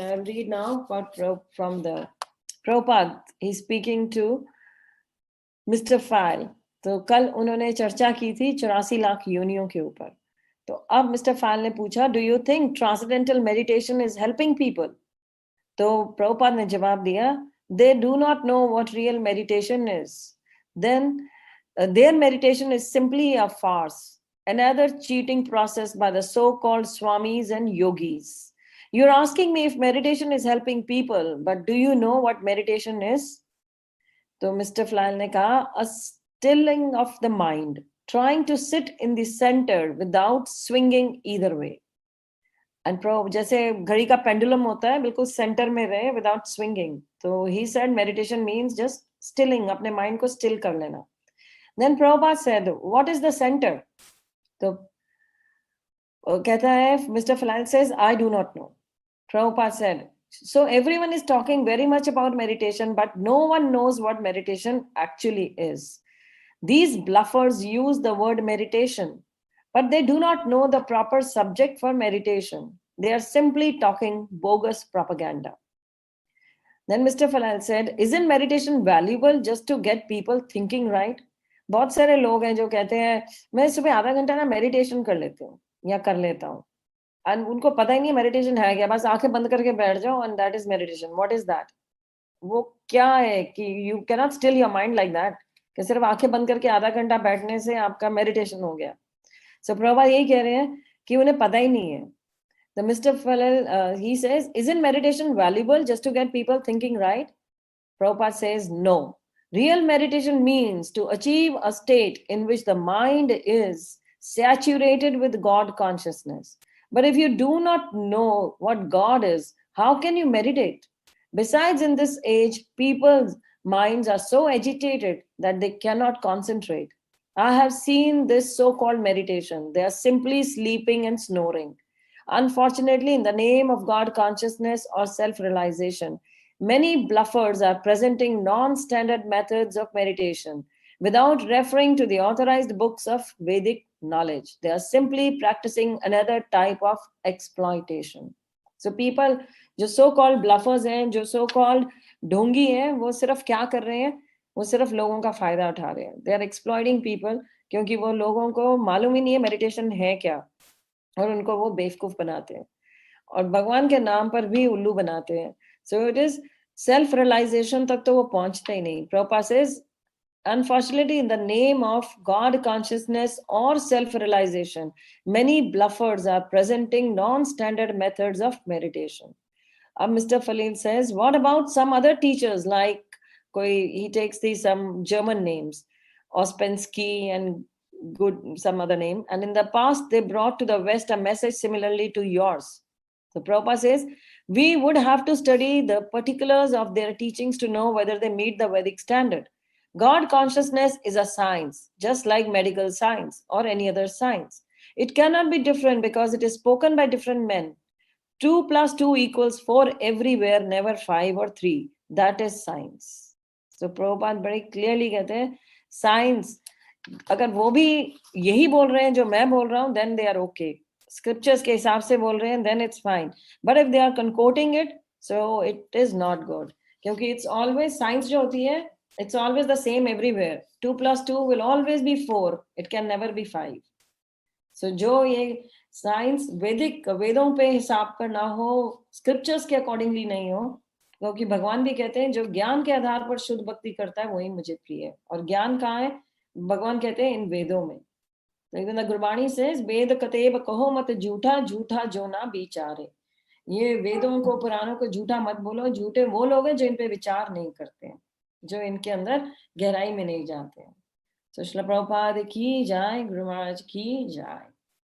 I'll read now from the Prabhupada. He's speaking to Mr. File. तो कल उन्होंने चर्चा की थी 84 लाख योनियों के ऊपर. तो अब मिस्टर फाइल ने पूछा, do you think transcendental meditation is helping people? तो प्रभुपाद ने जवाब दिया, they do not know what real meditation is. Then their meditation is simply a farce, another cheating process by the so-called swamis and yogis. You're asking me if meditation is helping people, but do you know what meditation is? तो mister flail ने कहा, a stilling of the mind, trying to sit in the center without swinging either way. And जैसे घड़ी का pendulum होता है, बिल्कुल centre में रहे without swinging. तो he said meditation means just stilling, अपने माइंड को स्टिल कर लेना. Then Prabhupada said, what is the center? तो कहता है, Mr. Flal says, I do not know. Prabhupada said, so everyone is talking very much about meditation, but no one knows what meditation actually is. These bluffers use the word meditation, but they do not know the proper subject for meditation. They are simply talking bogus propaganda. Then Mr. Falal said, isn't meditation valuable just to get people thinking right? बहुत सारे लोग हैं जो कहते हैं, मैं सुबह आधा घंटा ना मेडिटेशन कर लेती हूँ या कर लेता हूँ, और उनको पता ही नहीं मेडिटेशन है क्या, बस आंखें बंद करके बैठ जाओ and that is meditation. What is that? वो क्या है कि you can not still your mind like that, कि सिर्फ आंखें बंद करके आधा घंटा बैठने से आपका मेडिटेशन हो गया. सो प्रभुपाद यही कह रहे हैं कि उन्हें पता ही नहीं है. The Mr. Falal, he says, isn't meditation valuable just to get people thinking right? Prabhupada says, no. Real meditation means to achieve a state in which the mind is saturated with God consciousness. But if you do not know what God is, how can you meditate? Besides, in this age, people's minds are so agitated that they cannot concentrate. I have seen this so-called meditation. They are simply sleeping and snoring. Unfortunately, in the name of God consciousness or self-realization, many bluffers are presenting non-standard methods of meditation without referring to the authorized books of Vedic knowledge. They are simply practicing another type of exploitation. So people, जो so-called bluffers हैं, जो so-called ढोंगी हैं, वो सिर्फ क्या कर रहे हैं? वो सिर्फ लोगों का फायदा उठा रहे हैं. They are exploiting people क्योंकि वो लोगों को मालूम ही नहीं है मेडिटेशन है क्या, और उनको वो बेवकूफ बनाते हैं और भगवान के नाम पर भी उल्लू बनाते हैं. So it is self realisation तक तो वो पहुंचते ही नहीं. Prabhupada says, unfortunately, in the name of God consciousness or self realization, many bluffers are presenting non-standard methods of meditation. Mr. Falil says, what about some other teachers like he takes these some German names, Ospensky and good some other name, and in the past they brought to the West a message similarly to yours. So Prabhupada says, we would have to study the particulars of their teachings to know whether they meet the Vedic standard. God consciousness is a science, just like medical science or any other science. It cannot be different because it is spoken by different men. 2 plus 2 equals 4 everywhere, never 5 or 3. That is science. So Prabhupada very clearly कहते हैं, science, अगर वो भी यही बोल रहे हैं जो मैं बोल रहा हूँ, then they are okay. Scriptures के हिसाब से बोल रहे हैं, then it's fine. But if they are concocting it, so it is not good. क्योंकि it's always, science जो होती है, it's always the same everywhere. 2 plus 2 will always be 4. It can never be 5. So जो ये science वैदिक वेदों पे हिसाब का ना हो, स्क्रिप्चर्स के अकॉर्डिंगली नहीं हो, क्योंकि भगवान भी कहते हैं जो ज्ञान के आधार पर शुद्ध भक्ति करता है वही मुझे प्रिय है. और ज्ञान कहाँ है? भगवान कहते हैं इन वेदों में. तो गुरबाणी से वेद कतेब कहो मत झूठा, झूठा जो ना विचारे. ये वेदों को पुराणों को झूठा मत बोलो. झूठे वो लोग हैं जो इन पे विचार नहीं करते हैं, जो इनके अंदर गहराई में नहीं जाते हैं. तो श्रील प्रभुपाद की जाए, गुरु महाराज की जाए.